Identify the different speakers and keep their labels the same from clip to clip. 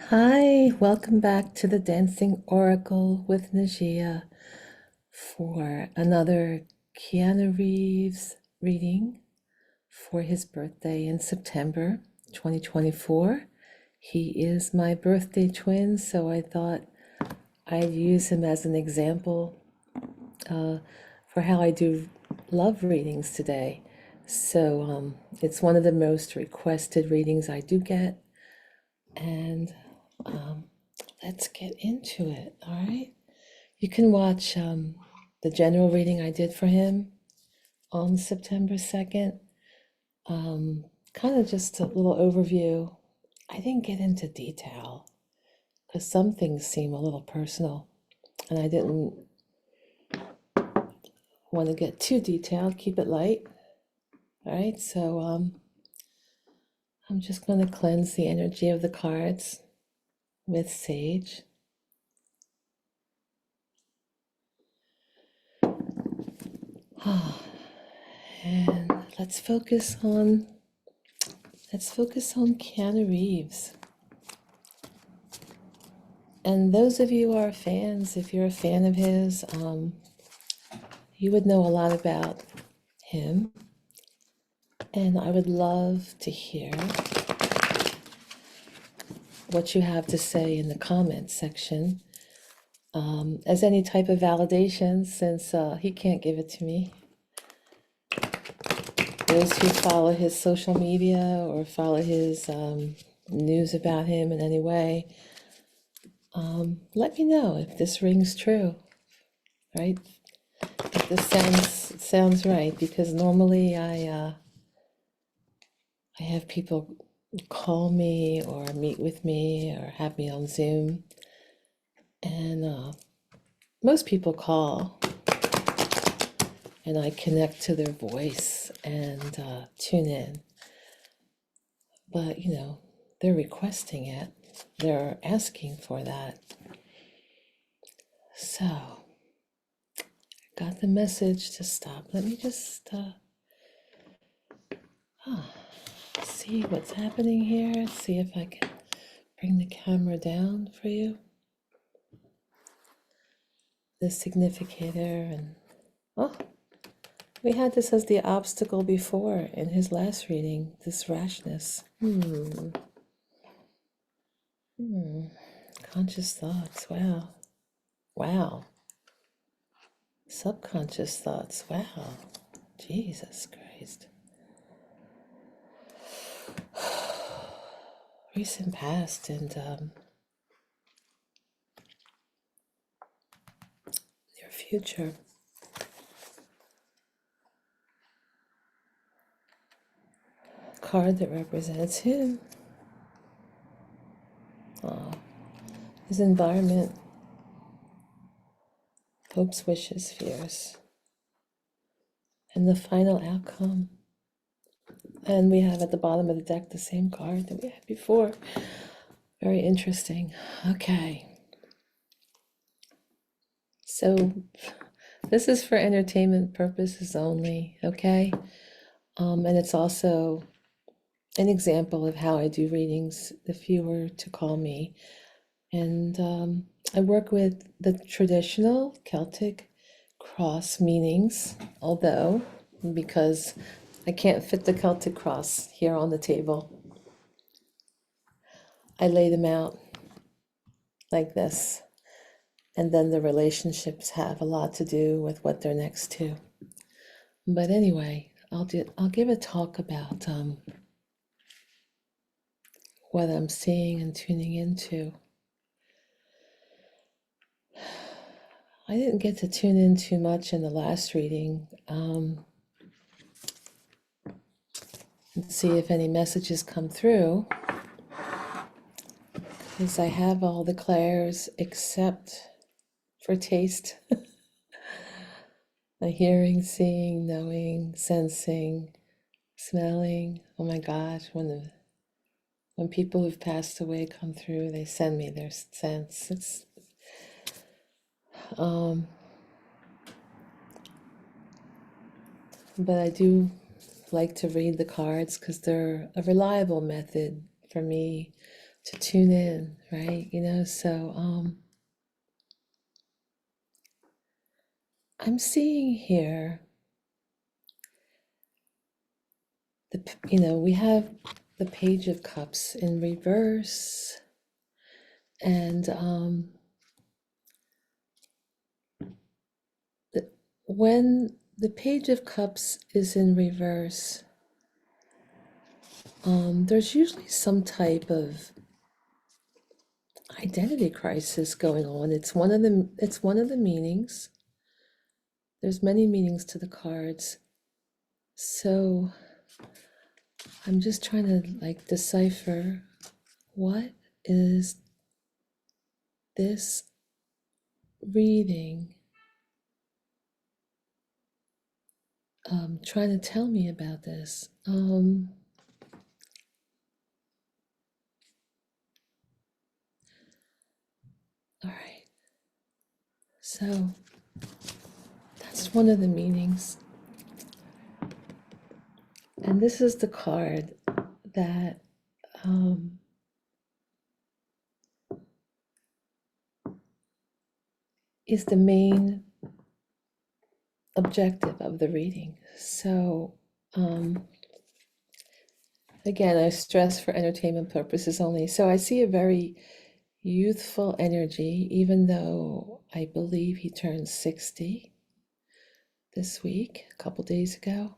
Speaker 1: Hi, welcome back to the Dancing Oracle with Najia for another Keanu Reeves reading for his birthday in September 2024. He is my birthday twin, so I thought I'd use him as an example uh, for how I do love readings today. So it's one of the most requested readings I do get, and um, let's get into it, all right? You can watch the general reading I did for him on September 2nd. Kind of just a little overview. I didn't get into detail because some things seem a little personal, and I didn't want to get too detailed, keep it light. All right, so I'm just going to cleanse the energy of the cards with sage. And let's focus on Keanu Reeves. And those of you who are fans, if you're a fan of his, you would know a lot about him. And I would love to hear what you have to say in the comments section as any type of validation, since he can't give it to me. Those who follow his social media or follow his news about him in any way, let me know if this rings true, right? If this sounds right, because normally I have people call me or meet with me or have me on Zoom, and most people call and I connect to their voice and tune in. But they're requesting it, they're asking for that. So, got the message to stop. Let me just see what's happening here. See if I can bring the camera down for you. The significator, and oh, we had this as the obstacle before in his last reading, this rashness. Conscious thoughts, wow. Wow. Subconscious thoughts, wow. Jesus Christ. Recent past and near future. Card that represents him. His environment. Hopes, wishes, fears. And the final outcome. And we have at the bottom of the deck the same card that we had before. Very interesting. Okay. So this is for entertainment purposes only, okay? And it's also an example of how I do readings if you were to call me. And I work with the traditional Celtic cross meanings, although because I can't fit the Celtic cross here on the table, I lay them out like this. And then the relationships have a lot to do with what they're next to. But anyway, I'll give a talk about what I'm seeing and tuning into. I didn't get to tune in too much in the last reading and see if any messages come through, because I have all the clairs except for taste. The hearing, seeing, knowing, sensing, smelling. Oh my gosh, when people who've passed away come through, they send me their sense. It's but I do like to read the cards because they're a reliable method for me to tune in, right? So I'm seeing here we have the Page of Cups in reverse, and when the Page of Cups is in reverse, there's usually some type of identity crisis going on. It's one of the meanings. There's many meanings to the cards. So I'm just trying to like decipher what is this reading trying to tell me about this. All right. So that's one of the meanings. And this is the card that is the main objective of the reading. So, again, I stress for entertainment purposes only. So I see a very youthful energy, even though I believe he turned 60 this week, a couple days ago.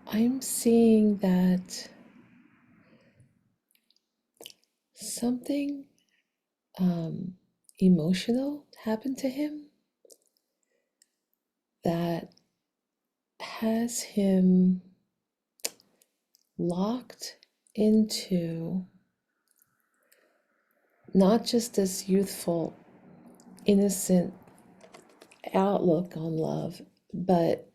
Speaker 1: I'm seeing that something emotional happened to him that has him locked into not just this youthful, innocent outlook on love, but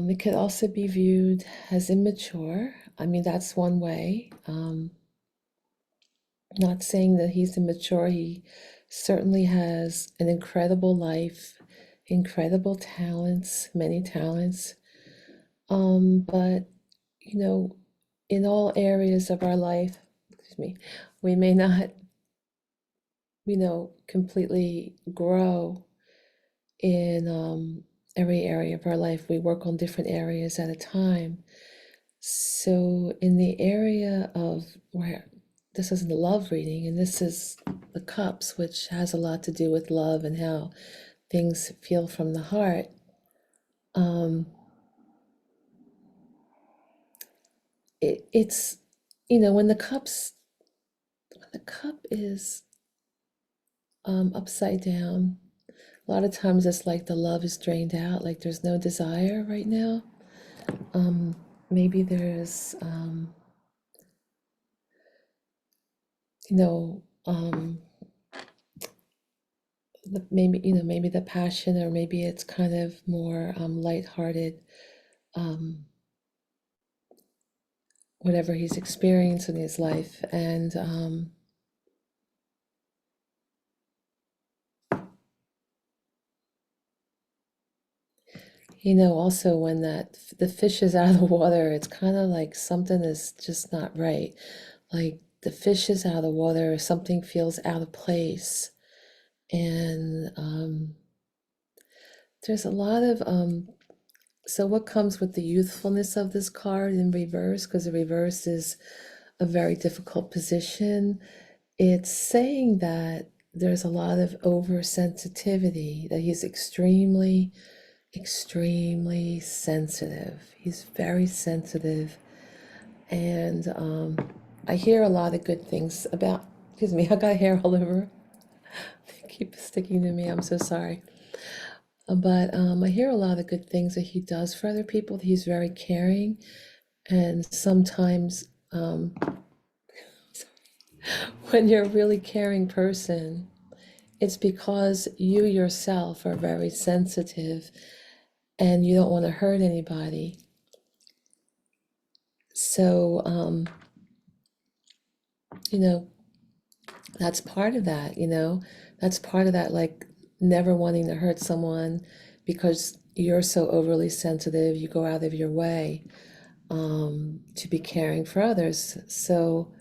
Speaker 1: it could also be viewed as immature. I mean, that's one way. Not saying that he's immature. He certainly has an incredible life, incredible talents, many talents. But you know, in all areas of our life, excuse me, we may not, completely grow in every area of our life. We work on different areas at a time. So, in the area of where this is the love reading, and this is the cups, which has a lot to do with love and how things feel from the heart. Um, it's when the cup is upside down, a lot of times it's like the love is drained out, like there's no desire right now. Maybe there's you know maybe the passion, or maybe it's kind of more lighthearted, um, whatever he's experienced in his life. And also when the fish is out of the water, it's kind of like something is just not right. Like the fish is out of the water, something feels out of place. And there's a lot of so what comes with the youthfulness of this card in reverse, because the reverse is a very difficult position. It's saying that there's a lot of oversensitivity, that he's extremely, extremely sensitive. He's very sensitive. And I hear a lot of good things about, excuse me, I got hair all over. They keep sticking to me. I'm so sorry. But I hear a lot of good things that he does for other people. He's very caring. And sometimes when you're a really caring person, it's because you yourself are very sensitive and you don't want to hurt anybody. So, you know, that's part of that, that's part of that, like never wanting to hurt someone because you're so overly sensitive, you go out of your way. to be caring for others. So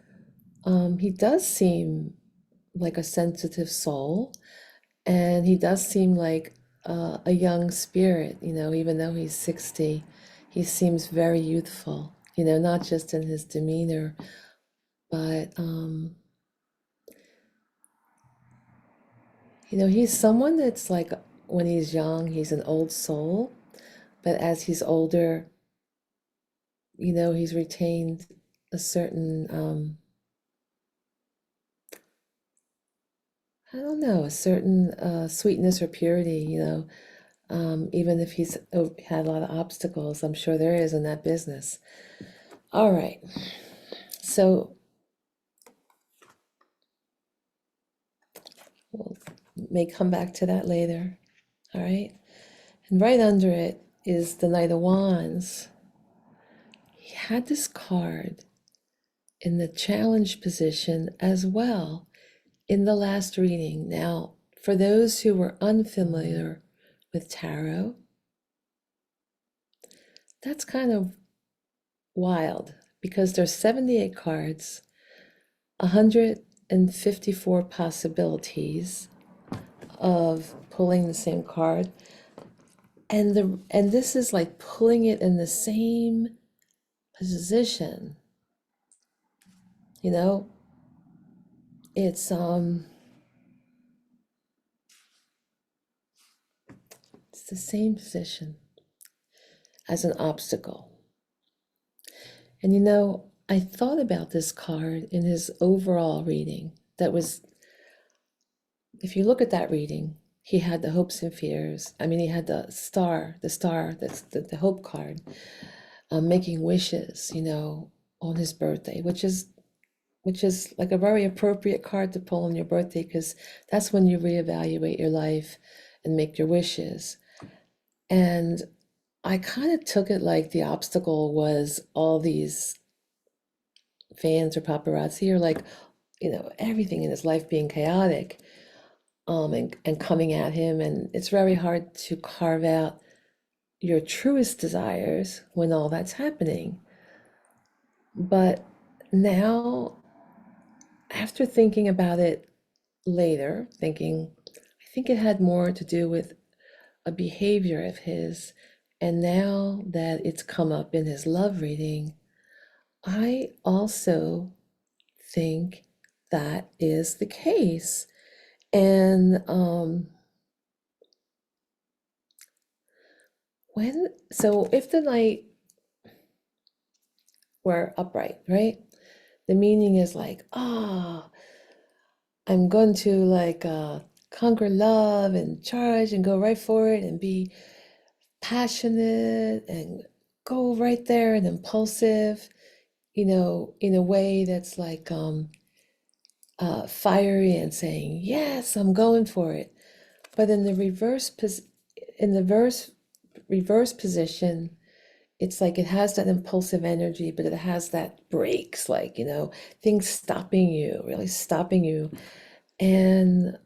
Speaker 1: he does seem like a sensitive soul, and he does seem like a young spirit, even though he's 60, he seems very youthful, not just in his demeanor, but, he's someone that's like when he's young, he's an old soul, but as he's older, he's retained a certain, I don't know, a certain sweetness or purity, even if he's had a lot of obstacles. I'm sure there is in that business. All right, so we'll may come back to that later. All right, and right under it is the Knight of Wands. He had this card in the challenge position as well in the last reading. Now, for those who were unfamiliar with tarot, that's kind of wild because there's 78 cards, 154 possibilities of pulling the same card, and this is like pulling it in the same position. You know, it's it's the same position as an obstacle. And I thought about this card in his overall reading. That was, if you look at that reading, he had the hopes and fears. I mean, he had the star, that's the hope card, making wishes, on his birthday, which is like a very appropriate card to pull on your birthday because that's when you reevaluate your life and make your wishes. And I kind of took it like the obstacle was all these fans or paparazzi or like, everything in his life being chaotic, and coming at him. And it's very hard to carve out your truest desires when all that's happening. But now, after thinking about it later, I think it had more to do with a behavior of his. And now that it's come up in his love reading, I also think that is the case. And if the knight were upright, right? The meaning is like, I'm going to like conquer love and charge and go right for it and be passionate and go right there and impulsive, in a way that's like fiery and saying, yes, I'm going for it. But in the reverse position, it's like it has that impulsive energy, but it has that brakes, like, things stopping you, really stopping you. And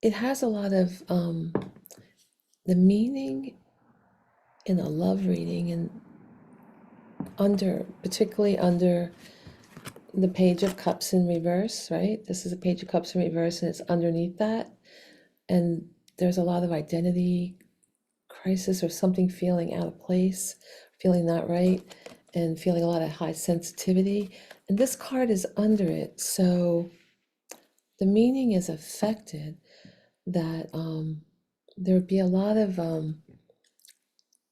Speaker 1: it has a lot of the meaning in a love reading and particularly under the Page of Cups in reverse, right? This is a Page of Cups in reverse, and it's underneath that. And there's a lot of identity crisis or something feeling out of place, feeling not right, and feeling a lot of high sensitivity. And this card is under it. So the meaning is affected that there would be a lot of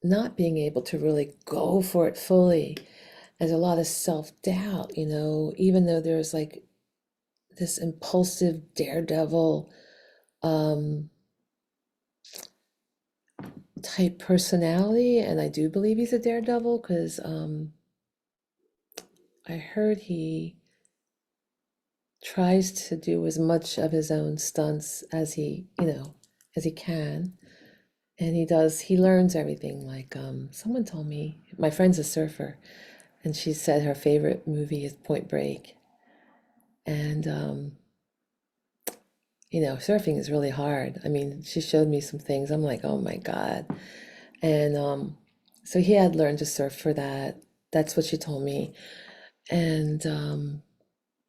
Speaker 1: not being able to really go for it fully. There's a lot of self-doubt, even though there's like this impulsive daredevil um, type personality. And I do believe he's a daredevil because I heard he tries to do as much of his own stunts as he can. And he learns everything. Like someone told me, my friend's a surfer, and she said her favorite movie is Point Break. And surfing is really hard. I mean, she showed me some things. I'm like, oh my God. And so he had learned to surf for that. That's what she told me. And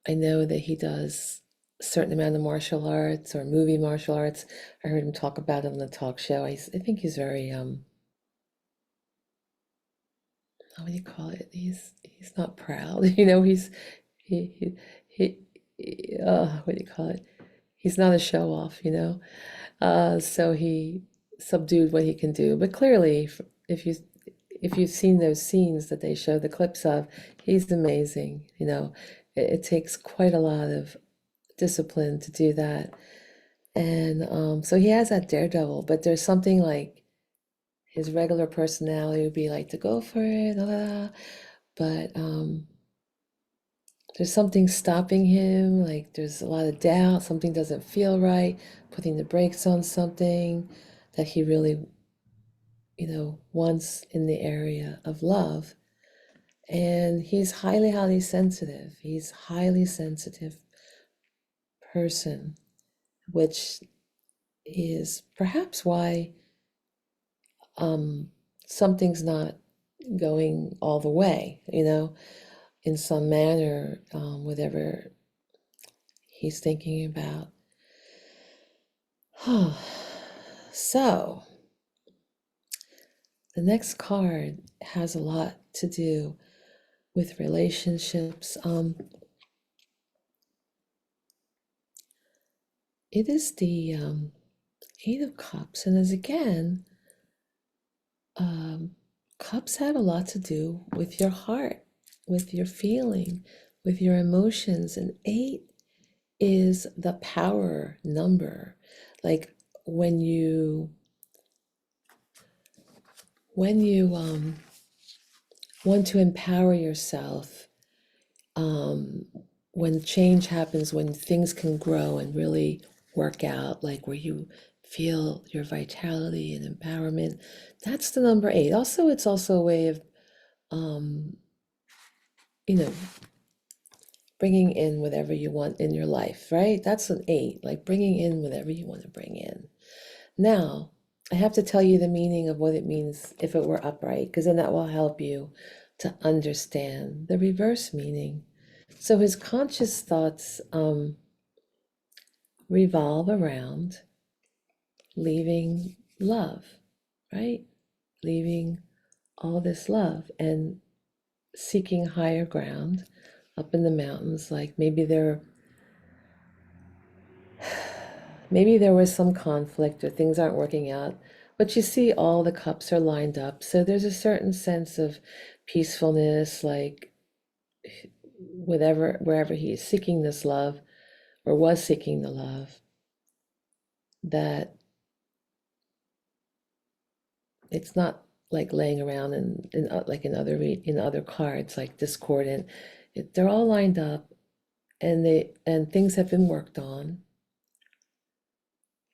Speaker 1: I know that he does a certain amount of martial arts or movie martial arts. I heard him talk about it on the talk show. I think he's very what do you call it? He's not proud, he he, what do you call it? He's not a show off, so he subdued what he can do. But clearly, if you've seen those scenes that they show the clips of, he's amazing. It takes quite a lot of discipline to do that. And so he has that daredevil, but there's something like his regular personality would be like to go for it, but there's something stopping him, like there's a lot of doubt, something doesn't feel right, putting the brakes on something that he really, wants in the area of love. And he's highly, highly sensitive. He's highly sensitive person, which is perhaps why something's not going all the way, in some manner, whatever he's thinking about. So, the next card has a lot to do with relationships. It is the Eight of Cups, and as again, um, cups have a lot to do with your heart, with your feeling, with your emotions, and eight is the power number. Like when you want to empower yourself, um, when change happens, when things can grow and really work out, like where you feel your vitality and empowerment, that's the number eight. Also, it's also a way of, um, you know, bringing in whatever you want in your life, right? That's an eight, like bringing in whatever you want to bring in. Now, I have to tell you the meaning of what it means if it were upright, because then that will help you to understand the reverse meaning. So his conscious thoughts revolve around leaving love, right? Leaving all this love and seeking higher ground up in the mountains. Like maybe there was some conflict or things aren't working out, but you see all the cups are lined up. So there's a certain sense of peacefulness, like wherever he is seeking this love or was seeking the love, that it's not like laying around like in other cards like discordant. They're all lined up, and things have been worked on.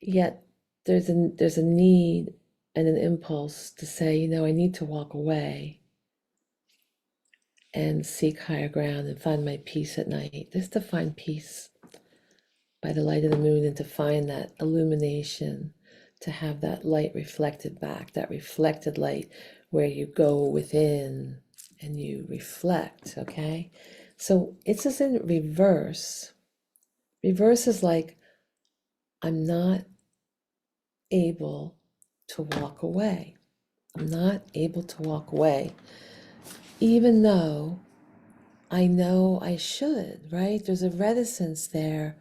Speaker 1: Yet there's a need and an impulse to say, I need to walk away and seek higher ground and find my peace at night. Just to find peace by the light of the moon and to find that illumination, to have that light reflected back, that reflected light where you go within and you reflect, okay? So it's just in reverse. Reverse is like, I'm not able to walk away. I'm not able to walk away, even though I know I should, right? There's a reticence there.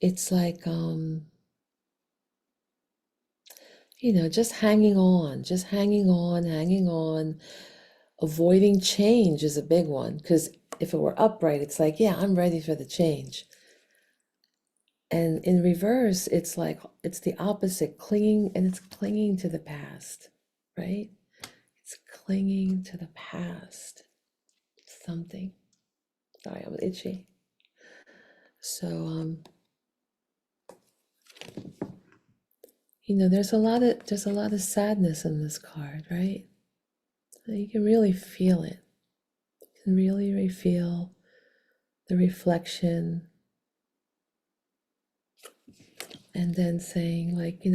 Speaker 1: It's like, just hanging on, hanging on. Avoiding change is a big one, because if it were upright, it's like, yeah, I'm ready for the change. And in reverse, it's like, it's the opposite, clinging, and it's clinging to the past, right? It's clinging to the past. Something. Sorry, I'm itchy. So, there's a lot of sadness in this card, right? You can really feel it. You can really feel the reflection, and then saying, like,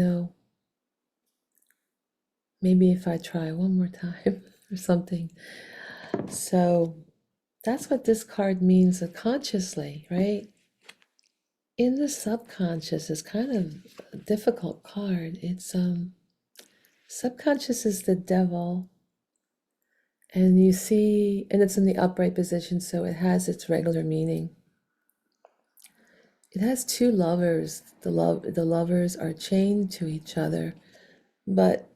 Speaker 1: Maybe if I try one more time or something. So that's what this card means consciously, right? In the subconscious is kind of a difficult card. It's subconscious is the devil, and you see, and it's in the upright position, so it has its regular meaning. It has two lovers. The lovers are chained to each other, but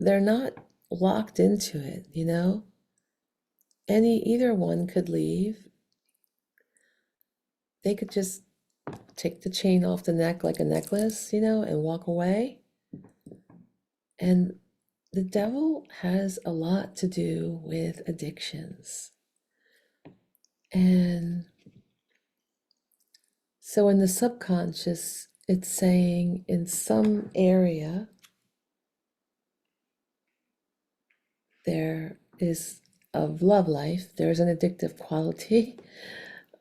Speaker 1: they're not locked into it, you know? Either one could leave. They could just take the chain off the neck like a necklace, and walk away. And the devil has a lot to do with addictions. And so in the subconscious, it's saying in some area there is of love life, there's an addictive quality.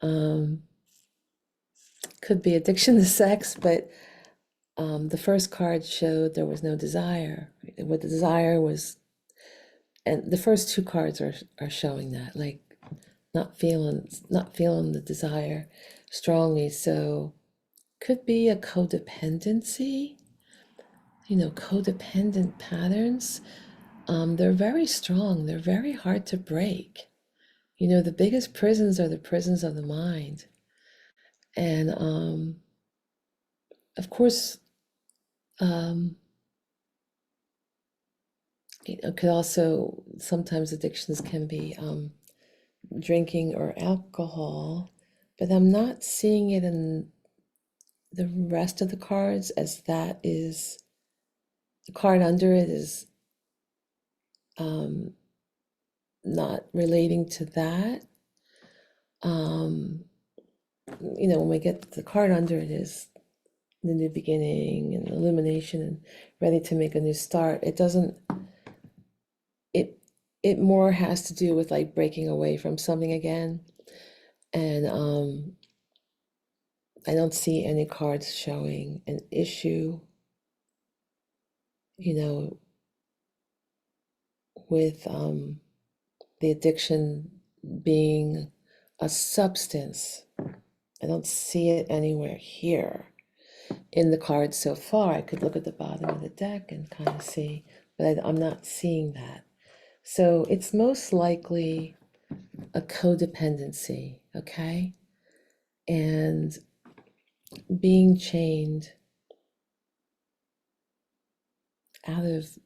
Speaker 1: Um, could be addiction to sex, but the first card showed there was no desire. What the desire was, and the first two cards are showing that, like not feeling the desire strongly. So could be a codependency, codependent patterns. They're very strong. They're very hard to break. The biggest prisons are the prisons of the mind. And of course, um, could also, sometimes addictions can be drinking or alcohol, but I'm not seeing it in the rest of the cards, as that is the card under it is um, not relating to that. Um, when we get the card under it is the new beginning and illumination and ready to make a new start. It doesn't, it it more has to do with like breaking away from something again. And I don't see any cards showing an issue, you know, with the addiction being a substance. I don't see it anywhere here in the cards so far. I could look at the bottom of the deck and kind of see, but I'm not seeing that. So it's most likely a codependency, okay? And being chained out of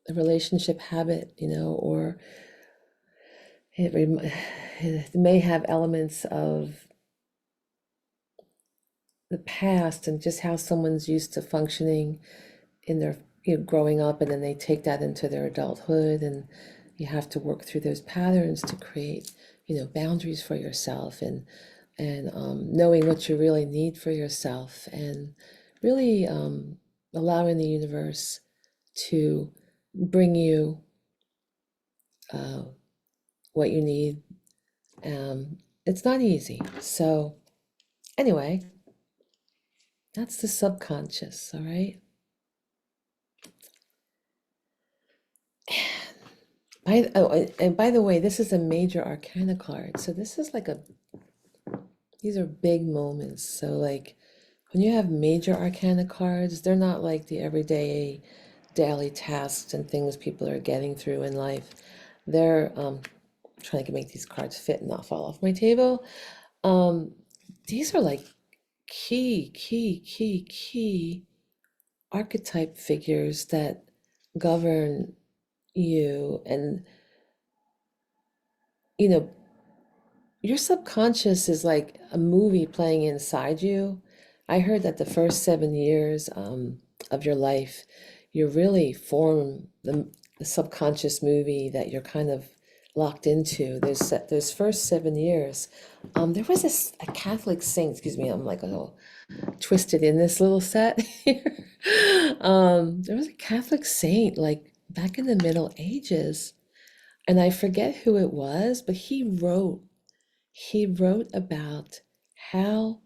Speaker 1: a relationship habit, or it may have elements of the past and just how someone's used to functioning in their, growing up, and then they take that into their adulthood, and you have to work through those patterns to create, boundaries for yourself, and knowing what you really need for yourself, and really allowing the universe to bring you uh, what you need. It's not easy. So anyway, that's the subconscious, all right? And by the way, this is a major arcana card. So this is like these are big moments. So like when you have major arcana cards, they're not like the everyday daily tasks and things people are getting through in life. They're trying to make these cards fit and not fall off my table. Um, these are like key archetype figures that govern you, and you know your subconscious is like a movie playing inside you. I heard that the first 7 years of your life, you really form the subconscious movie that you're kind of locked into. Those first 7 years. There was a Catholic saint, excuse me, I'm like a little twisted in this little set here. There was a Catholic saint like back in the Middle Ages, and I forget who it was, but he wrote about how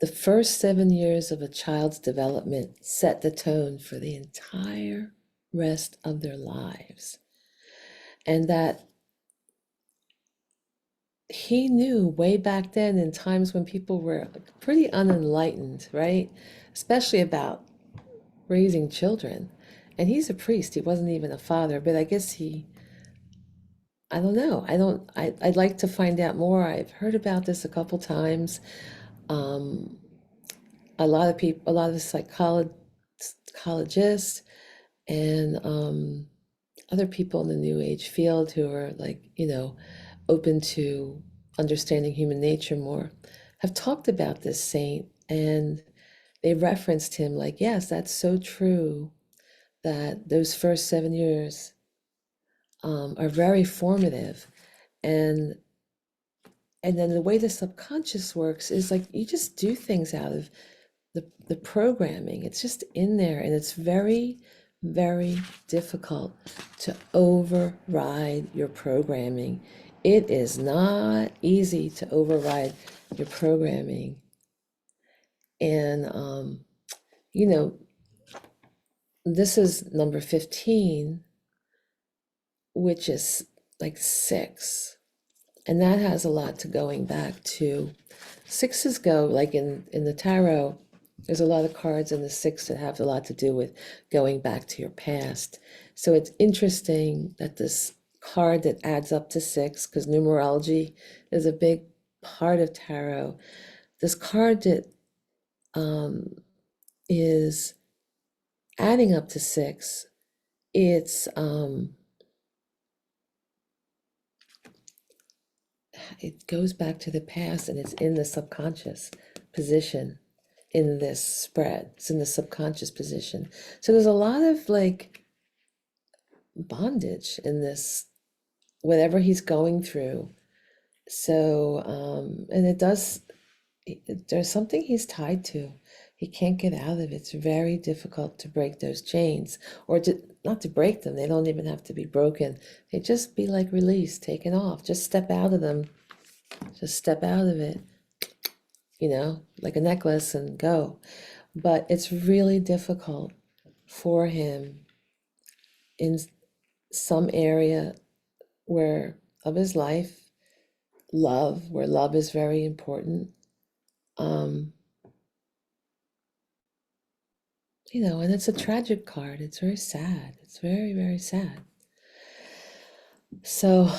Speaker 1: the first 7 years of a child's development set the tone for the entire rest of their lives. And that he knew way back then, in times when people were pretty unenlightened, right? Especially about raising children. And he's a priest, he wasn't even a father, but I guess I don't know. I'd like to find out more. I've heard about this a couple times. Um, a lot of people, a lot of psychologists and other people in the New Age field who are like, open to understanding human nature more, have talked about this saint, and they referenced him like, yes, that's so true, that those first 7 years are very formative. And and then the way the subconscious works is like you just do things out of the programming. It's just in there, and it's very, very difficult to override your programming. It is not easy to override your programming. And you know, this is number 15, which is like six. And that has a lot to going back to sixes go like in the tarot. There's a lot of cards in the six that have a lot to do with going back to your past. So it's interesting that this card that adds up to six, because numerology is a big part of tarot. This card that is adding up to six, it's it goes back to the past, and it's in the subconscious position in this spread. It's in the subconscious position. So there's a lot of like bondage in this, whatever he's going through. So, and there's something he's tied to. He can't get out of it. It's very difficult to break those chains, or not to break them. They don't even have to be broken. They just be like released, taken off. Just step out of them. Just step out of it, like a necklace, and go. But it's really difficult for him in some area where of his life, where love is very important. And it's a tragic card. It's very sad. It's very, very sad. So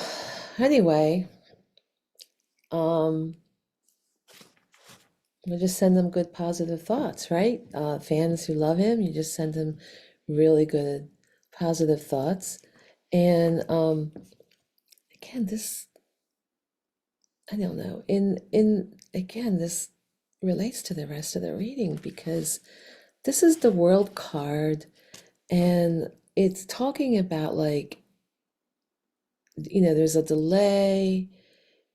Speaker 1: anyway, you just send them good positive thoughts, right? Fans who love him, you just send them really good positive thoughts. And again, this, I don't know, in again, this relates to the rest of the reading, because this is the world card, and it's talking about like, there's a delay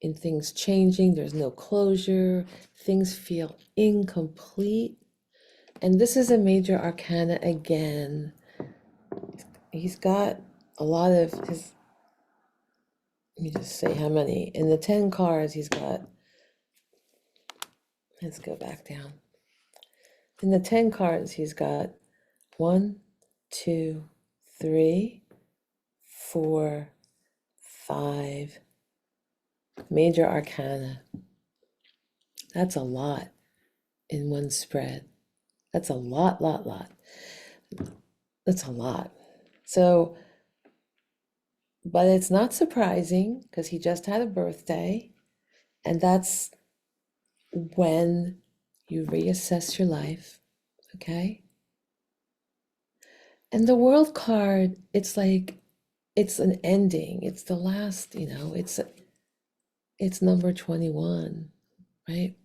Speaker 1: in things changing, there's no closure, things feel incomplete. And this is a major arcana again. He's got a lot of his, let me just say how many. In the 10 cards, he's got, let's go back down. In the 10 cards, he's got 1, 2, 3, 4, 5 major arcana. That's a lot in one spread. That's a lot. That's a lot. So, but it's not surprising, because he just had a birthday, and that's when you reassess your life, okay? And the world card, it's like, it's an ending. It's the last, it's number 21, right?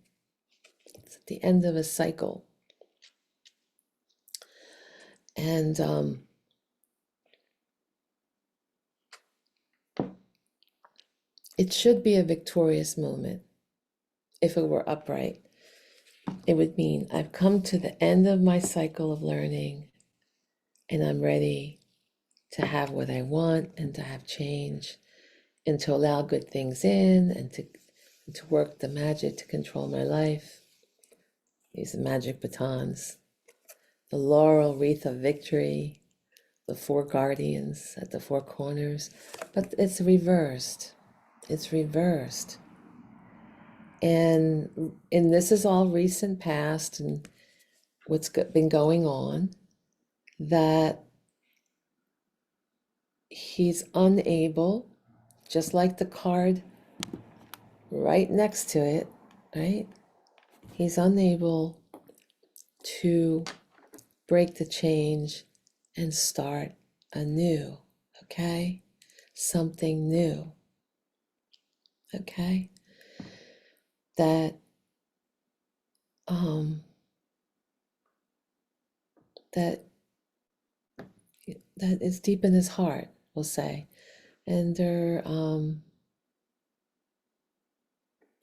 Speaker 1: It's at the end of a cycle. And it should be a victorious moment. If it were upright, it would mean I've come to the end of my cycle of learning, and I'm ready to have what I want, and to have change, and to allow good things in, and to work the magic to control my life. these magic batons, the laurel wreath of victory, the four guardians at the four corners, but it's reversed. It's reversed. And this is all recent past and what's been going on, that he's unable, just like the card right next to it, right? He's unable to break the change and start anew, okay? Something new, okay? That um that that is deep in his heart, we'll say. And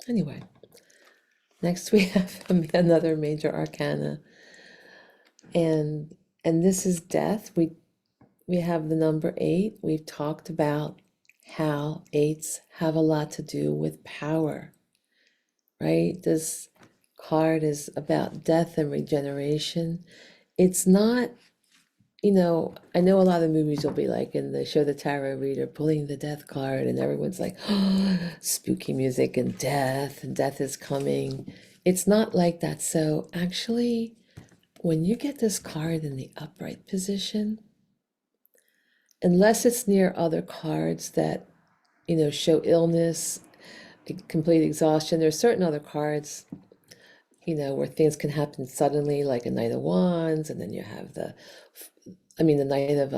Speaker 1: anyway, next we have another major arcana, and this is death. We have the number 8. We've talked about how 8s have a lot to do with power, right? This card is about death and regeneration. It's not, I know a lot of movies will be like, and they show the tarot reader pulling the death card, and everyone's like, oh, spooky music and death is coming. It's not like that. So actually, when you get this card in the upright position, unless it's near other cards that, show illness, complete exhaustion, there's certain other cards, where things can happen suddenly, like a Knight of Wands, and then you have the Knight of,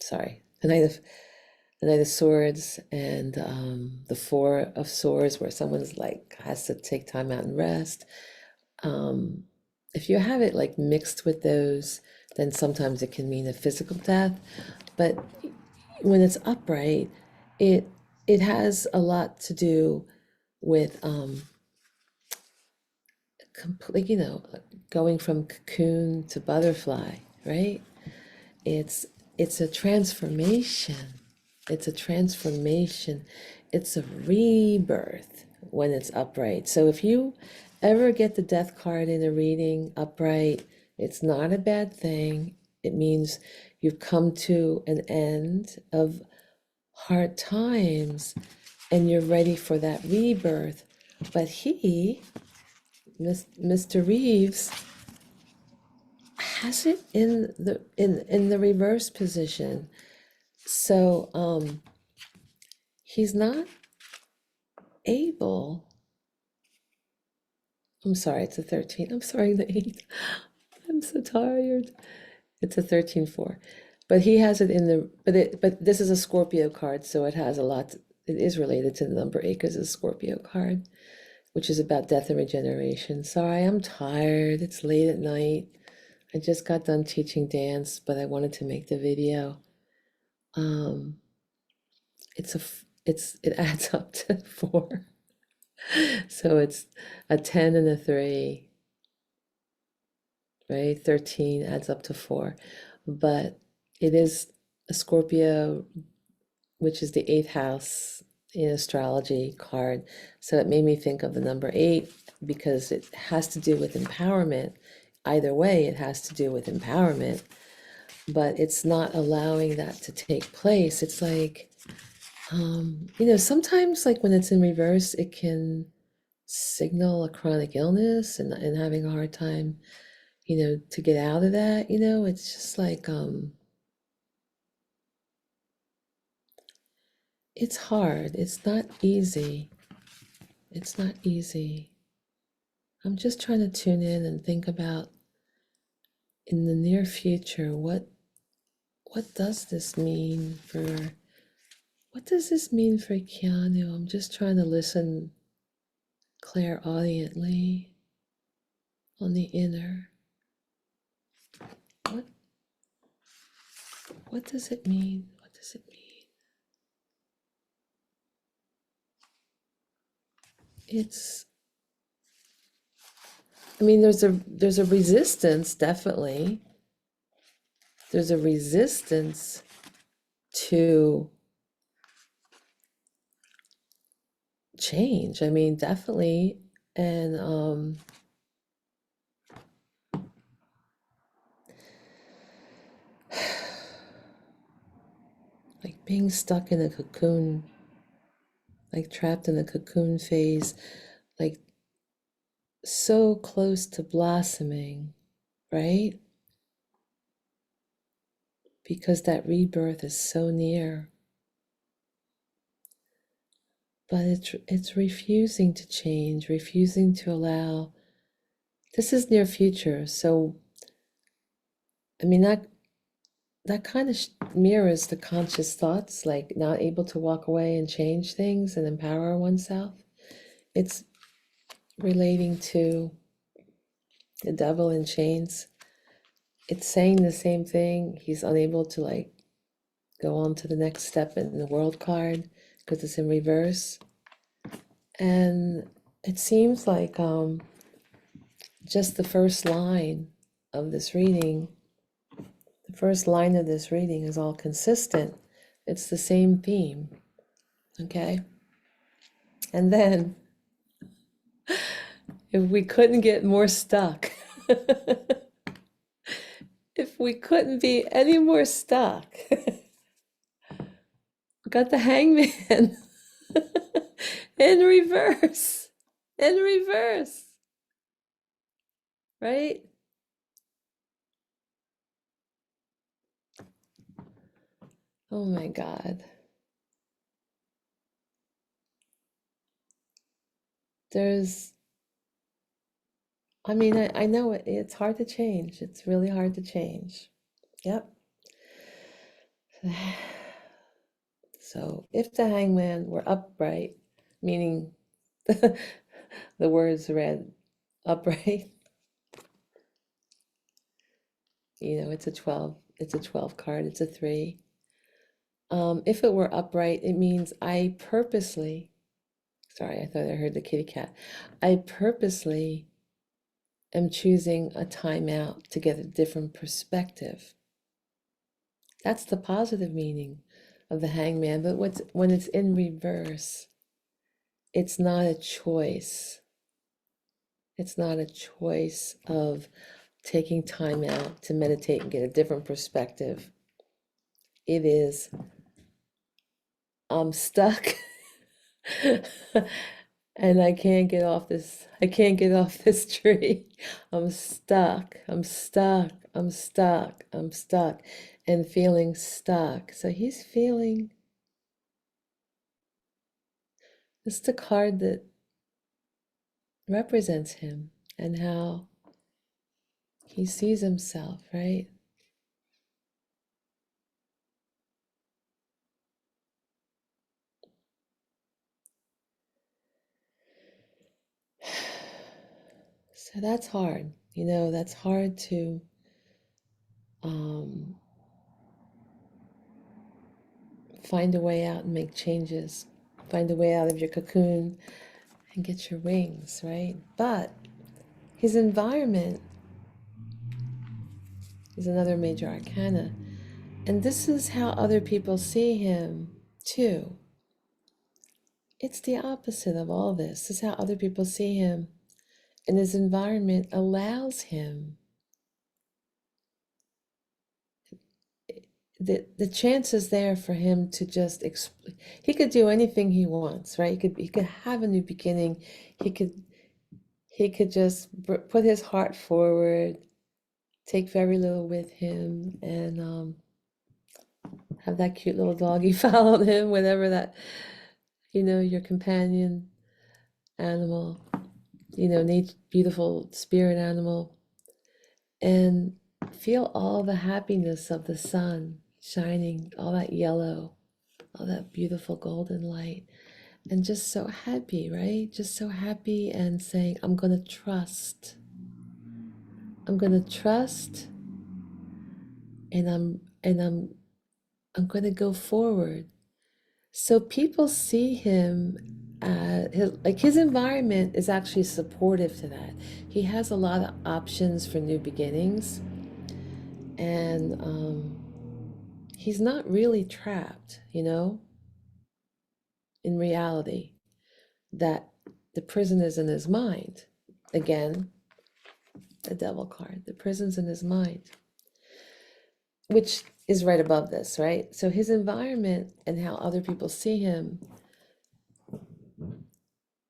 Speaker 1: sorry, the Knight of Swords, and the Four of Swords, where someone's like has to take time out and rest. If you have it like mixed with those, then sometimes it can mean a physical death. But when it's upright, it it has a lot to do with complete, going from cocoon to butterfly, right? It's it's a transformation. It's a transformation. It's a rebirth when it's upright. So if you ever get the death card in a reading upright, it's not a bad thing. It means you've come to an end of hard times and you're ready for that rebirth. But Mr. Reeves, has it in the reverse position. So he's not able. I'm sorry, it's a 13. I'm sorry, the 8. I'm so tired. It's a 13-4. But he has it in the but this is a Scorpio card, so it has a lot. It is related to the number 8 because it's a Scorpio card, which is about death and regeneration. Sorry, I'm tired. It's late at night. I just got done teaching dance, but I wanted to make the video. Um, it adds up to 4. So it's a 10 and a 3, right? 13 adds up to 4. But it is a Scorpio, which is the 8th house in astrology card. So it made me think of the number 8 because it has to do with empowerment. Either way, it has to do with empowerment, but it's not allowing that to take place. It's like, sometimes like when it's in reverse, it can signal a chronic illness and having a hard time, to get out of that. It's just like, it's hard. It's not easy. It's not easy. I'm just trying to tune in and think about in the near future, what does this mean for Keanu? I'm just trying to listen clairaudiently on the inner. What what does it mean? What does it mean? It's there's a resistance, definitely. There's a resistance to change. Definitely. And being stuck in a cocoon, like trapped in a cocoon phase, like so close to blossoming, right? Because that rebirth is so near. But it's refusing to change, refusing to allow. This is near future, so I mean that kind of mirrors the conscious thoughts, like not able to walk away and change things and empower oneself. It's relating to the devil in chains. It's saying the same thing. He's unable to like go on to the next step in the world card because it's in reverse. And it seems like just the first line of this reading, the first line of this reading is all consistent. It's the same theme, okay? And then, if we couldn't get more stuck, if we couldn't be any more stuck, we got the hangman in reverse, in reverse, right? Oh my God. There's, I mean, I know it's hard to change. It's really hard to change. Yep. So if the hangman were upright, meaning the words read upright, it's a 12 card, it's a 3. If it were upright, it means I purposely, sorry, I thought I heard the kitty cat. I purposely am choosing a timeout to get a different perspective. That's the positive meaning of the hangman. But when it's in reverse, it's not a choice. It's not a choice of taking time out to meditate and get a different perspective. It is, I'm stuck and I can't get off this. I can't get off this tree. I'm stuck. I'm stuck. I'm stuck. I'm stuck and feeling stuck. So he's feeling, it's the card that represents him and how he sees himself, right? So that's hard. That's hard to um, find a way out and make changes, find a way out of your cocoon and get your wings, right? But his environment is another major arcana. And this is how other people see him too. It's the opposite of all this. This is how other people see him. And his environment allows him the chance is there for him to just he could do anything he wants, right? He could have a new beginning. He could just put his heart forward, take very little with him, and have that cute little doggy follow him, whatever that, your companion animal, beautiful spirit animal, and feel all the happiness of the sun shining, all that yellow, all that beautiful golden light, and just so happy, right? Just so happy and saying, I'm going to trust. I'm going to trust, and I'm going to go forward. So people see him, his environment is actually supportive to that. He has a lot of options for new beginnings, and he's not really trapped, in reality, that the prison is in his mind. Again, the devil card, the prison's in his mind, which is right above this, right? So his environment and how other people see him,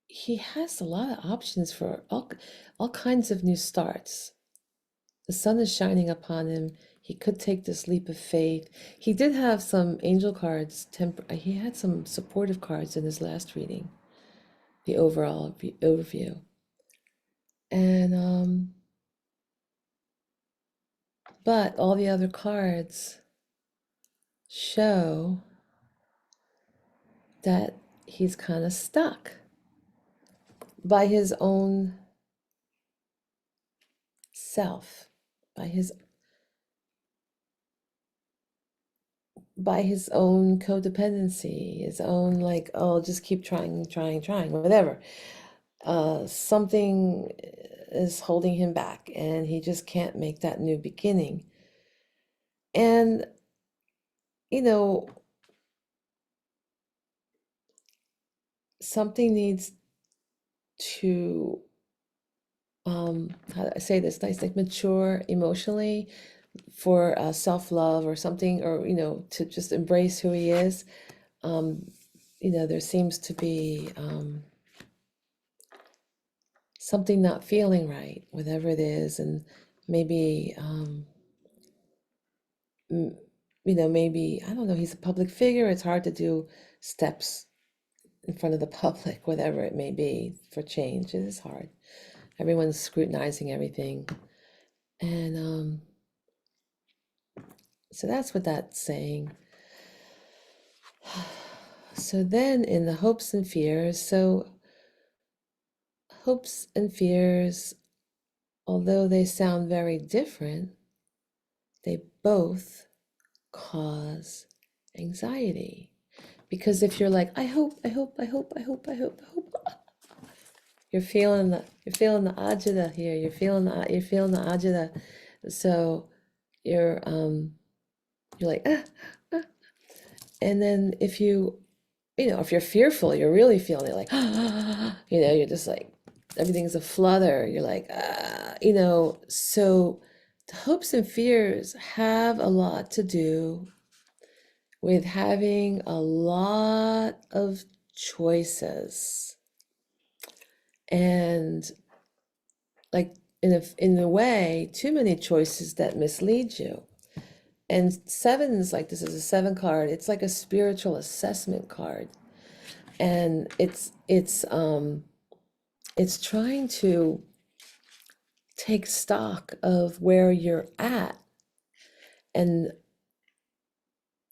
Speaker 1: he has a lot of options for all kinds of new starts. The sun is shining upon him. He could take this leap of faith. He did have some angel cards, he had some supportive cards in his last reading, the overall overview. And but all the other cards show that he's kind of stuck by his own self, by his own codependency, his own like, oh, just keep trying, whatever. Something is holding him back, and he just can't make that new beginning. And you know, something needs to how do I say this nice, like mature emotionally for self-love or something, or to just embrace who he is. There seems to be something not feeling right, whatever it is, and maybe maybe, I don't know, he's a public figure. It's hard to do steps in front of the public, whatever it may be, for change. It is hard. Everyone's scrutinizing everything. And so that's what that's saying. So then in the hopes and fears, so hopes and fears, although they sound very different, they both cause anxiety. Because if you're like, I hope, you're feeling the ajita here. You're feeling the ajita. So you're like, and then if if you're fearful, you're really feeling it, like, you're just like, everything's a flutter. You're like, so the hopes and fears have a lot to do with having a lot of choices, and like, in a way, too many choices that mislead you. And sevens, like, this is a seven card. It's like a spiritual assessment card, and it's trying to take stock of where you're at. And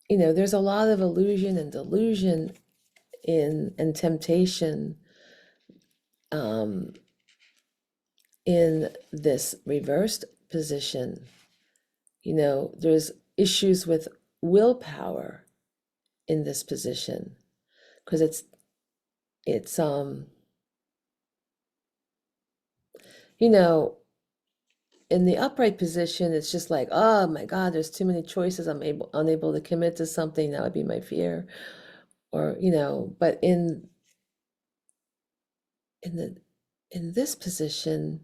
Speaker 1: there's a lot of illusion and delusion and temptation in this reversed position. There's issues with willpower in this position, because it's in the upright position, it's just like, oh my God, there's too many choices. I'm unable to commit to something. That would be my fear. Or, but in this position,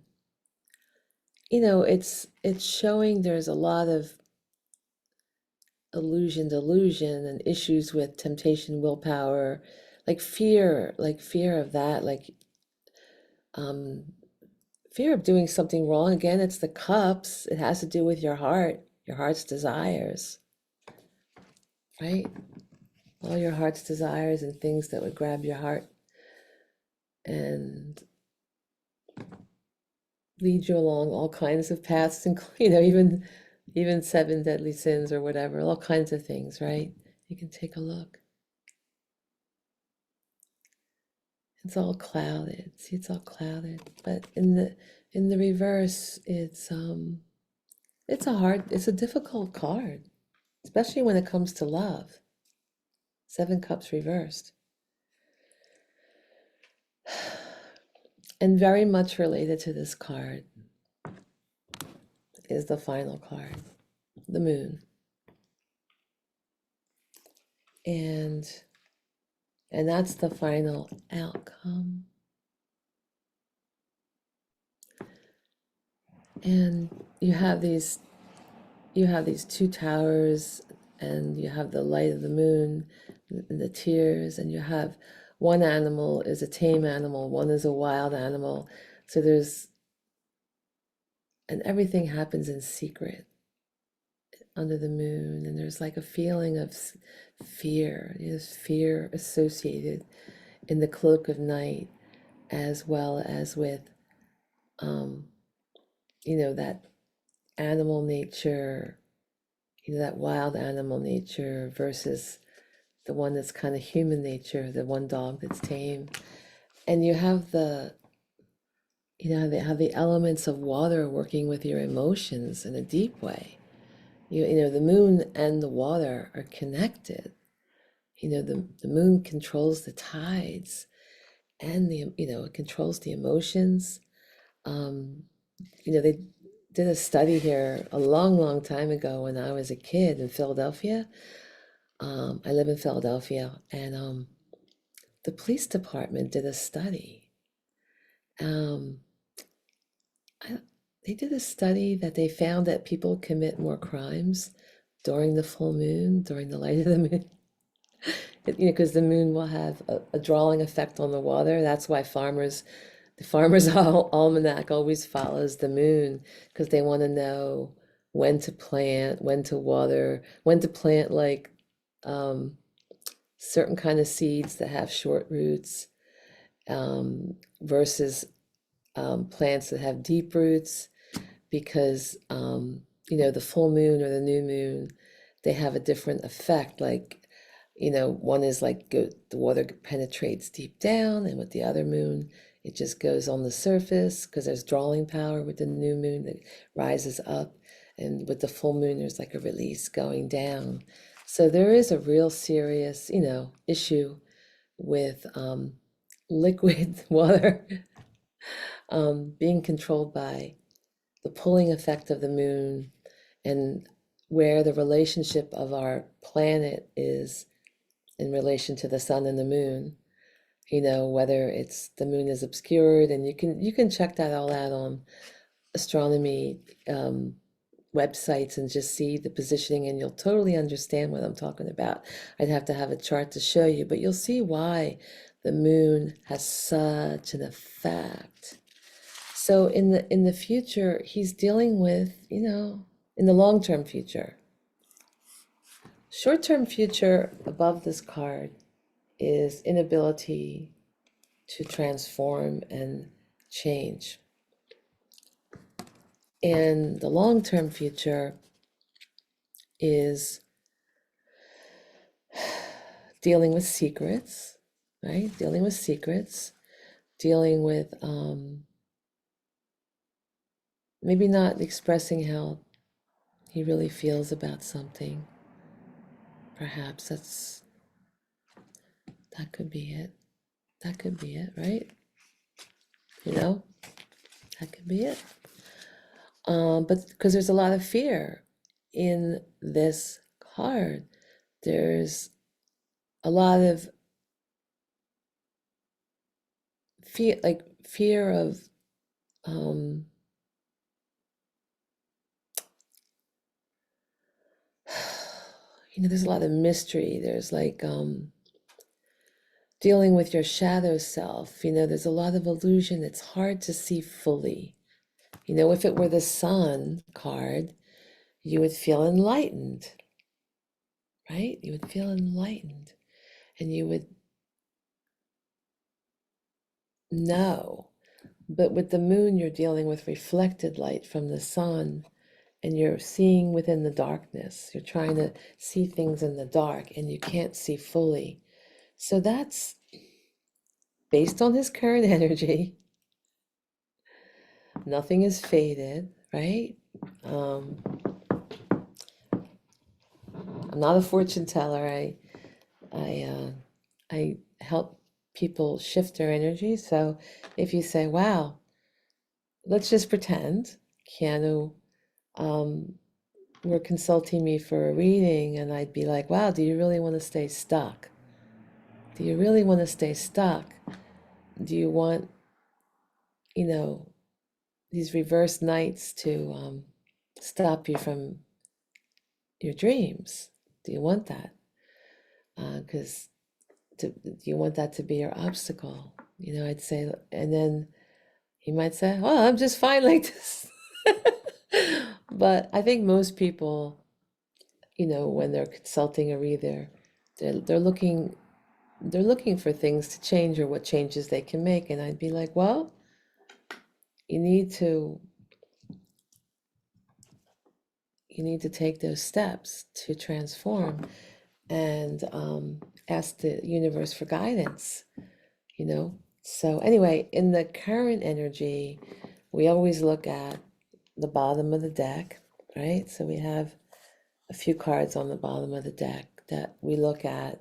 Speaker 1: it's showing there's a lot of delusion, and issues with temptation, willpower, like fear of that, like um fear of doing something wrong. Again, it's the cups. It has to do with your heart's desires, right? All your heart's desires and things that would grab your heart and lead you along all kinds of paths, and even seven deadly sins or whatever, all kinds of things, right? You can take a look. It's all clouded. See, it's all clouded. But in the reverse, it's a difficult card, especially when it comes to love. Seven cups reversed. And very much related to this card is the final card, the moon. And that's the final outcome. And you have these two towers and you have the light of the moon and the tears, and you have one animal is a tame animal, one is a wild animal. So there's, and everything happens in secret under the moon, and there's like a feeling of fear. There's fear associated in the cloak of night, as well as with, um, that animal nature, that wild animal nature versus the one that's kind of human nature, the one dog that's tame. And you have the elements of water working with your emotions in a deep way. The moon and the water are connected. The moon controls the tides, and it controls the emotions. Um, they did a study here a long, long time ago when I was a kid in Philadelphia. I live in Philadelphia, and the police department did a study. Um, I, they did a study that they found that people commit more crimes during the full moon, during the light of the moon. Because the moon will have a drawing effect on the water. That's why the farmer's almanac always follows the moon, because they want to know when to plant, when to water, when to plant like um, certain kind of seeds that have short roots, versus plants that have deep roots, because the full moon or the new moon, they have a different effect. Like, one is like the water penetrates deep down, and with the other moon, it just goes on the surface because there's drawing power with the new moon that rises up, and with the full moon, there's like a release going down. So there is a real serious, issue with liquid water being controlled by the pulling effect of the moon, and where the relationship of our planet is in relation to the sun and the moon. Whether it's the moon is obscured, and you can check that all out on astronomy websites and just see the positioning, and you'll totally understand what I'm talking about. I'd have to have a chart to show you, but you'll see why the moon has such an effect. So in the future, he's dealing with, in the long-term future. Short-term future above this card is inability to transform and change. And the long-term future is dealing with secrets, right? Dealing with secrets, dealing with maybe not expressing how he really feels about something. Perhaps that could be it. That could be it, right? That could be it. But because there's a lot of fear in this card, there's a lot of fear of um, there's a lot of mystery. There's like dealing with your shadow self. There's a lot of illusion. It's hard to see fully. If it were the sun card, you would feel enlightened, right? You would feel enlightened, and you would know. But with the moon, you're dealing with reflected light from the sun, and you're seeing within the darkness. You're trying to see things in the dark, and you can't see fully. So that's based on his current energy. Nothing is faded, right? Um, I'm not a fortune teller. I help people shift their energy. So if you say, "Wow, let's just pretend, Keanu, um, were consulting me for a reading," and I'd be like, "Wow, do you really want to stay stuck? Do you really want to stay stuck? Do you want, you know, these reverse nights to stop you from your dreams?" Do you want that? Because do you want that to be your obstacle? I'd say, and then he might say, "Well, I'm just fine like this." But I think most people, when they're consulting a reader, they're looking for things to change or what changes they can make. And I'd be like, well, you need to you need to take those steps to transform and ask the universe for guidance, you know. So anyway, in the current energy, we always look at the bottom of the deck, right? So we have a few cards on the bottom of the deck that we look at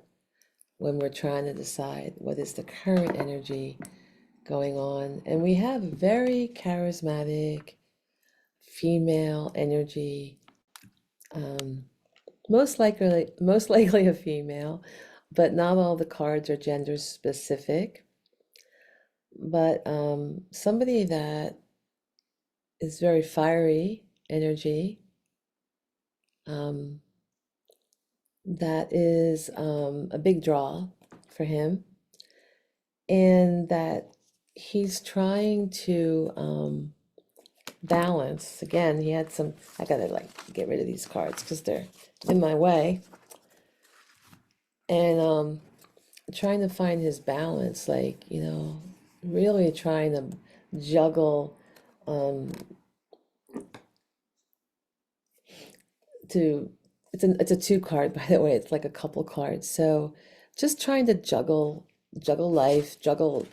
Speaker 1: when we're trying to decide what is the current energy going on. And we have very charismatic female energy, um, most likely a female, but not all the cards are gender specific. But somebody that is very fiery energy, um, that is a big draw for him, and that he's trying to balance. Again, he had some, I gotta like get rid of these cards because they're in my way. And trying to find his balance, like, really trying to juggle, um, to it's a two card, by the way. It's like a couple cards. So just trying to juggle life, juggle,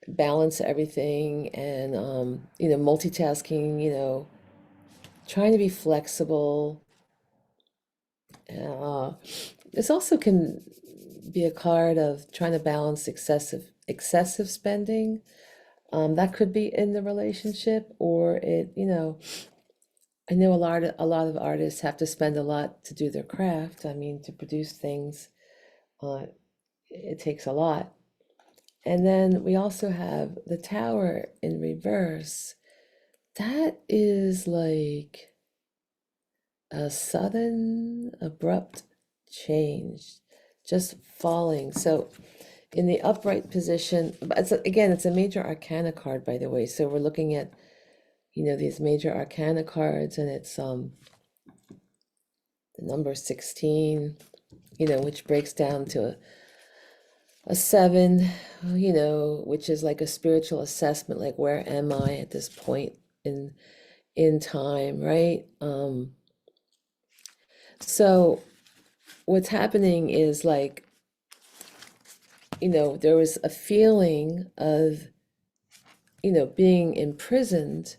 Speaker 1: balance everything, and multitasking, trying to be flexible. Uh, this also can be a card of trying to balance excessive spending. That could be in the relationship, or I know a lot of artists have to spend a lot to do their craft. I mean, to produce things, uh, it takes a lot. And then we also have the Tower in reverse. That is like a sudden, abrupt change, just falling. So in the upright position, but again, it's a major arcana card, by the way. So we're looking at, these major arcana cards, and it's the number 16, which breaks down to a seven, which is like a spiritual assessment, like where am I at this point in time, right? So what's happening is like, there was a feeling of, being imprisoned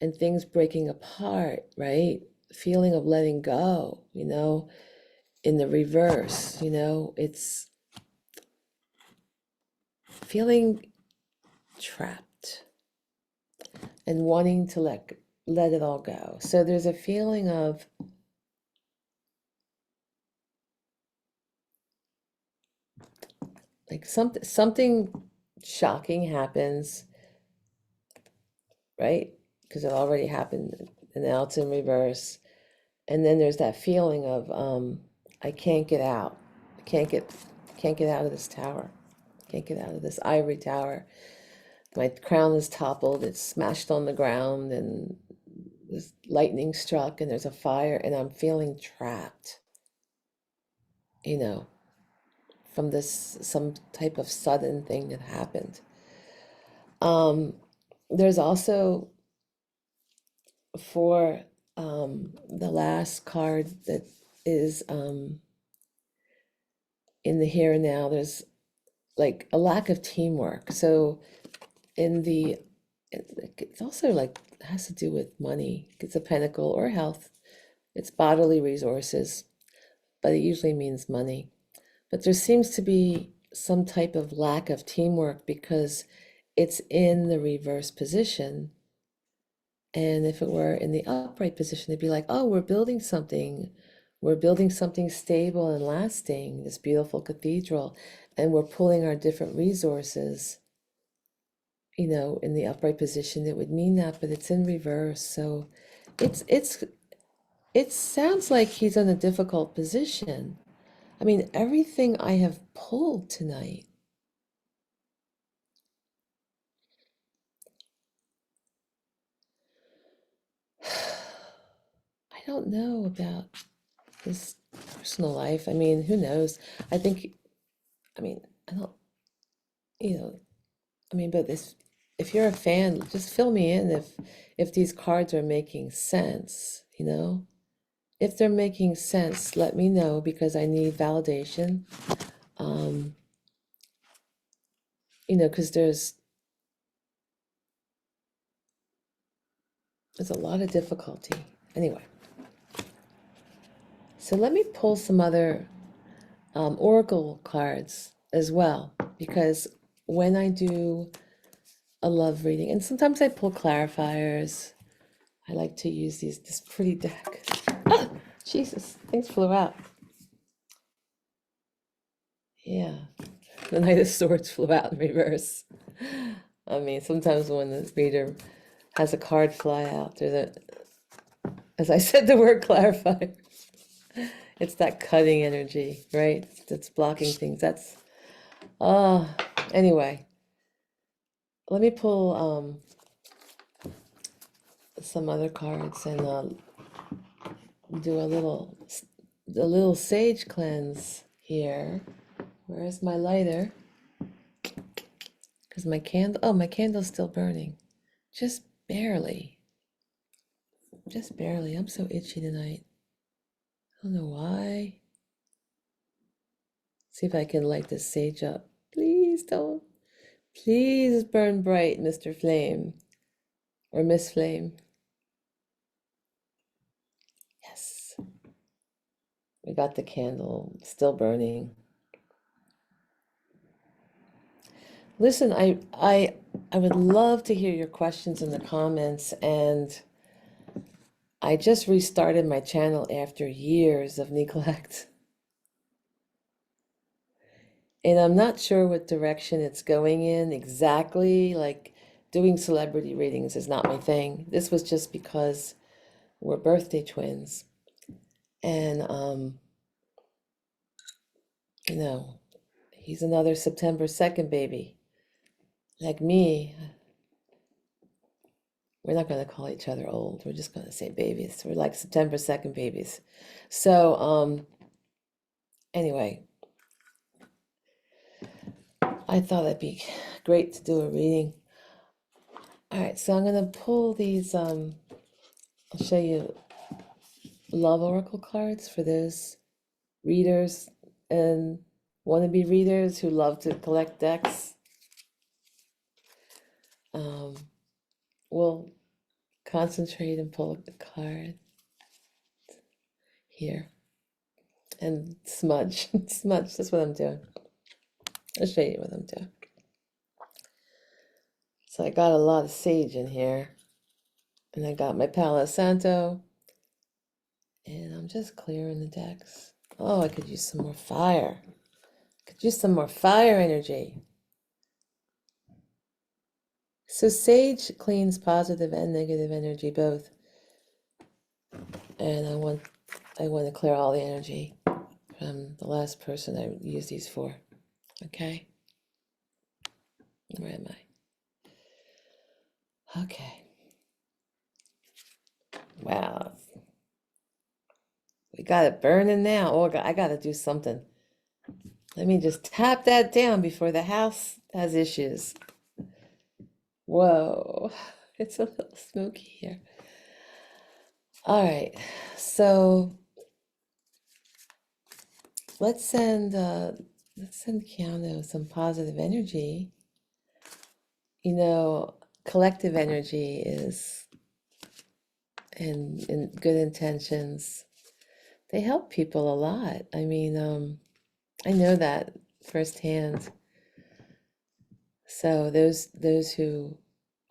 Speaker 1: and things breaking apart, right? Feeling of letting go, in the reverse, it's feeling trapped and wanting to let it all go. So there's a feeling of like something shocking happens, right? Because it already happened, and now it's in reverse. And then there's that feeling of I can't get out. I can't get out of this tower. Can't get out of this ivory tower. My crown is toppled, it's smashed on the ground, and this lightning struck, and there's a fire, and I'm feeling trapped, you know, from this some type of sudden thing that happened. Um, there's also for the last card that is in the here and now, there's like a lack of teamwork. So in the it's also like has to do with money. It's a pentacle or health. It's bodily resources, but it usually means money. But there seems to be some type of lack of teamwork because it's in the reverse position. And if it were in the upright position, it'd be like, oh, we're building something. We're building something stable and lasting, this beautiful cathedral, and we're pulling our different resources, in the upright position. It would mean that, but it's in reverse. So it's It sounds like he's in a difficult position. I mean, everything I have pulled tonight, I don't know about his personal life. I mean, who knows? I think, I mean, I don't, you know, I mean, but this, if you're a fan, just fill me in if these cards are making sense, you know? If they're making sense, let me know because I need validation. Um, because there's a lot of difficulty. Anyway, so let me pull some other oracle cards as well because when I do a love reading, and sometimes I pull clarifiers. I like to use this pretty deck. Ah, Jesus, things flew out. Yeah, the Knight of Swords flew out in reverse. I mean, sometimes when the reader has a card fly out, as I said, the word clarify. It's that cutting energy, right? That's blocking things. Uh, anyway, let me pull some other cards and do a little sage cleanse here. Where's my lighter? Because my candle's still burning. Just barely. Just barely. I'm so itchy tonight. I don't know why. See if I can light this sage up. Please don't. Please burn bright, Mr. Flame. Or Miss Flame. Yes. We got the candle still burning. Listen, I would love to hear your questions in the comments, and I just restarted my channel after years of neglect. And I'm not sure what direction it's going in exactly. Like doing celebrity readings is not my thing. This was just because we're birthday twins. And you know, he's another September 2nd baby. Like me, we're not going to call each other old. We're just going to say babies. We're like September 2nd babies. So, anyway, I thought it'd be great to do a reading. All right, so I'm going to pull these, I'll show you love oracle cards for those readers and wannabe readers who love to collect decks. We'll concentrate and pull a card here and smudge. Smudge, that's what I'm doing. I'll show you what I'm doing. So I got a lot of sage in here, and I got my Palo Santo, and I'm just clearing the decks. Oh, I could use some more fire. Could use some more fire energy. So sage cleans positive and negative energy both. And I want to clear all the energy from the last person I used these for. Okay? Where am I? Okay. Wow. We got it burning now. Oh, I got to do something. Let me just tap that down before the house has issues. Whoa. It's a little smoky here. All right. So let's send Keanu some positive energy. Collective energy is and good intentions. They help people a lot. I mean, I know that firsthand. So those who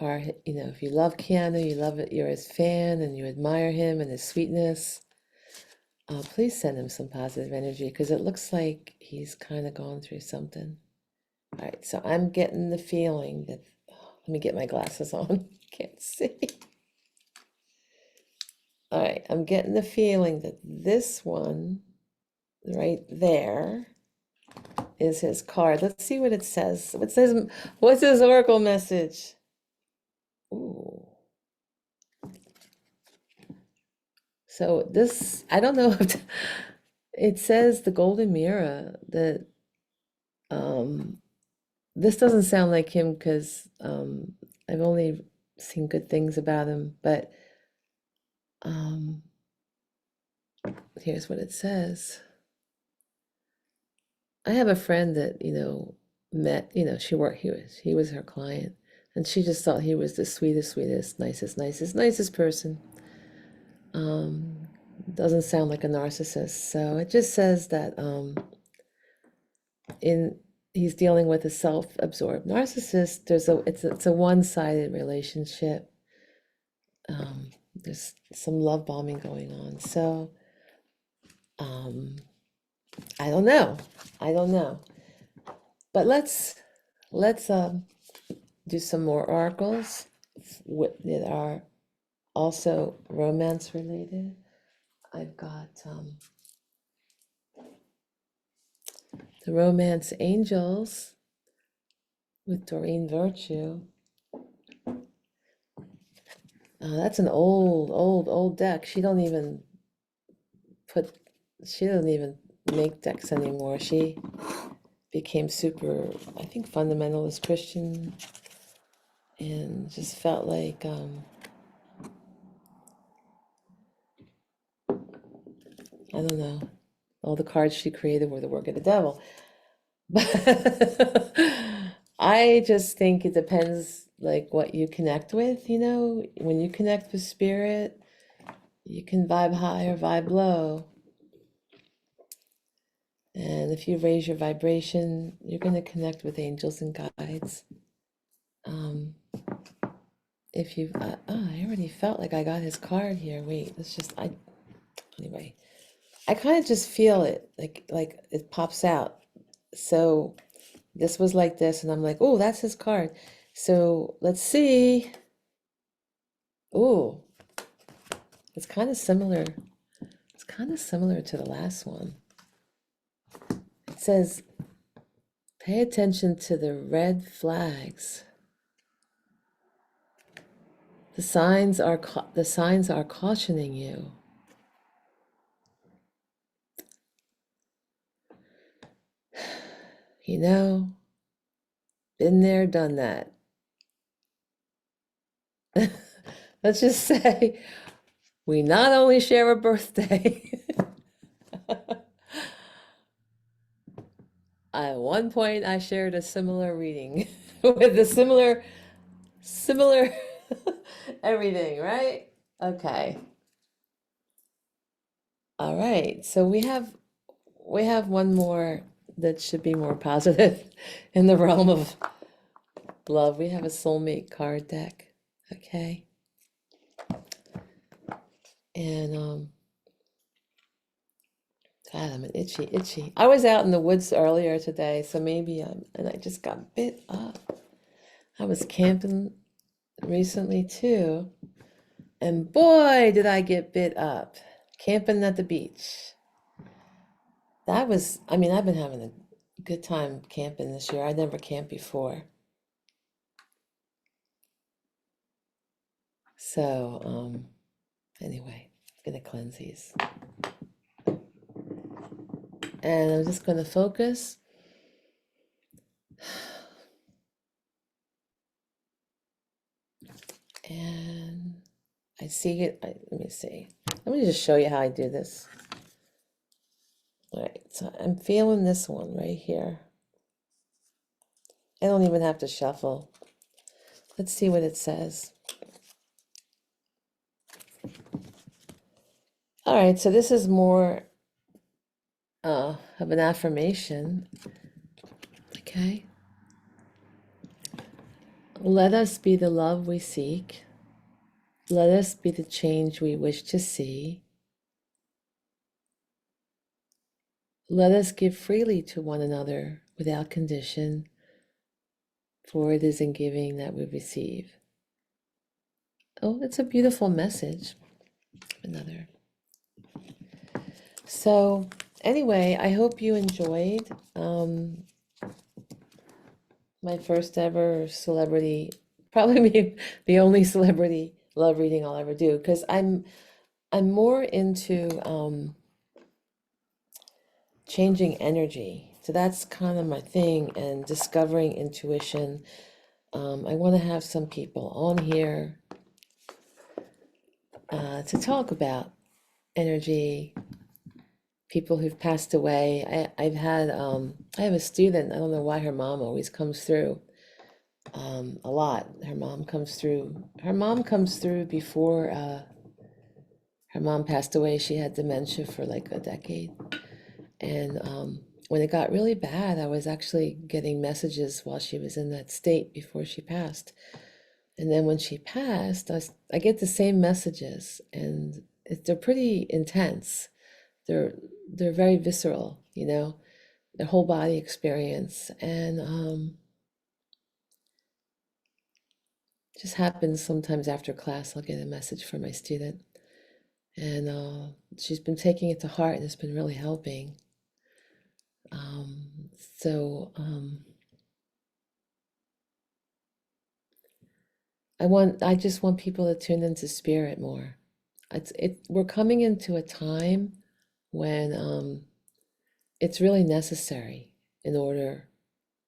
Speaker 1: are, if you love Keanu, you love it, you're his fan and you admire him and his sweetness, please send him some positive energy because it looks like he's kind of going through something. All right, so I'm getting the feeling that, let me get my glasses on. Can't see. All right, I'm getting the feeling that this one right there is his card. Let's see what it says. What's his oracle message? Ooh. So this, I don't know if it says the golden mirror that um this doesn't sound like him because I've only seen good things about him, but um here's what it says. I have a friend that, met, he was her client, and she just thought he was the sweetest, sweetest, nicest person. Um, doesn't sound like a narcissist. So it just says that in he's dealing with a self-absorbed narcissist. It's a one-sided relationship. There's some love bombing going on. So um, I don't know. I don't know. But let's do some more oracles that are also romance related. I've got the Romance Angels with Doreen Virtue. That's an old deck. Put, she doesn't even make decks anymore. She became super, I think, fundamentalist Christian and just felt like, I don't know, all the cards she created were the work of the devil. But I just think it depends like what you connect with, when you connect with spirit, you can vibe high or vibe low. And if you raise your vibration, you're going to connect with angels and guides. Um, if you, I already felt like I got his card here. Wait, anyway, I kind of just feel it, like it pops out. So this was like this, and I'm like, oh, that's his card. So let's see. Oh, it's kind of similar. It's kind of similar to the last one. It says, pay attention to the red flags. The signs are cautioning you. You know, been there, done that. Let's just say we not only share a birthday. At one point, I shared a similar reading with a similar everything, right? Okay. All right. So we have one more that should be more positive in the realm of love. We have a soulmate card deck. Okay. And God, I'm an itchy. I was out in the woods earlier today, so and I just got bit up. I was camping recently too, and boy, did I get bit up camping at the beach. I've been having a good time camping this year. I never camped before. So, anyway, I'm gonna cleanse these. And I'm just gonna focus. And I see it. Let me see. Let me just show you how I do this. All right, so I'm feeling this one right here. I don't even have to shuffle. Let's see what it says. All right, so this is more of an affirmation. Okay. Let us be the love we seek. Let us be the change we wish to see. Let us give freely to one another without condition, for it is in giving that we receive. Oh, it's a beautiful message. another. So anyway, I hope you enjoyed my first ever celebrity, probably the only celebrity love reading I'll ever do, because I'm more into changing energy. So that's kind of my thing, and discovering intuition. I want to have some people on here to talk about energy, people who've passed away. I've had I have a student. I don't know why her mom always comes through a lot. Her mom comes through. Her mom comes through before her mom passed away. She had dementia for like a decade, and when it got really bad, I was actually getting messages while she was in that state before she passed. And then when she passed, I get the same messages, and they're pretty intense. They're they're very visceral, you know, their whole body experience, and just happens sometimes after class. I'll get a message from my student, and she's been taking it to heart, and it's been really helping. Um, so I just want people to tune into spirit more. We're coming into a time when it's really necessary in order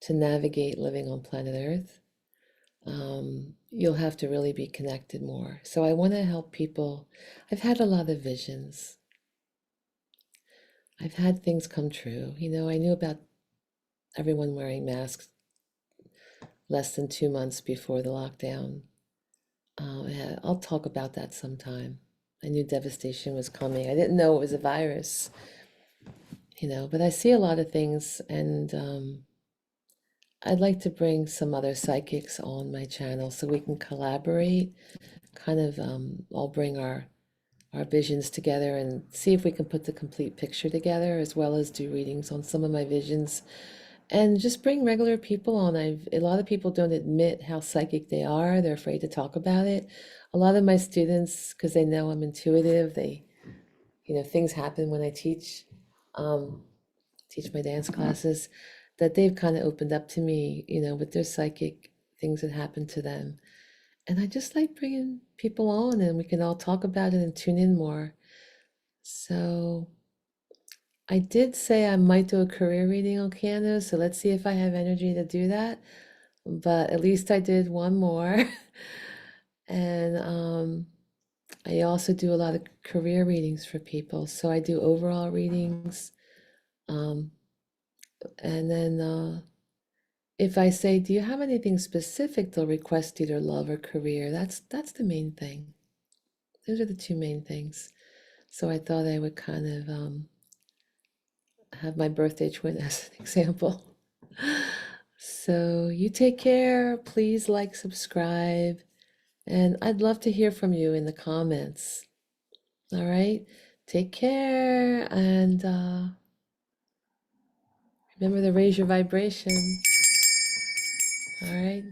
Speaker 1: to navigate living on planet Earth. You'll have to really be connected more. So I want to help people. I've had a lot of visions. I've had things come true. You know, I knew about everyone wearing masks less than 2 months before the lockdown. Yeah, I'll talk about that sometime. I knew devastation was coming. I didn't know it was a virus, you know, but I see a lot of things, and I'd like to bring some other psychics on my channel so we can collaborate, kind of all bring our visions together and see if we can put the complete picture together, as well as do readings on some of my visions, and just bring regular people on. A lot of people don't admit how psychic they are. They're afraid to talk about it. A lot of my students, because they know I'm intuitive, you know, things happen when I um, teach my dance classes, that they've kind of opened up to me, you know, with their psychic things that happen to them. And I just like bringing people on, and we can all talk about it and tune in more. So I did say I might do a career reading on Keanu, so let's see if I have energy to do that. But at least I did one more. And I also do a lot of career readings for people. So I do overall readings. Um, and then if I say, do you have anything specific, they'll request either love or career. That's the main thing. Those are the two main things. So I thought I would kind of have my birthday twin as an example. So you take care. Please like, subscribe, and I'd love to hear from you in the comments. All right. Take care, and remember to raise your vibration. All right.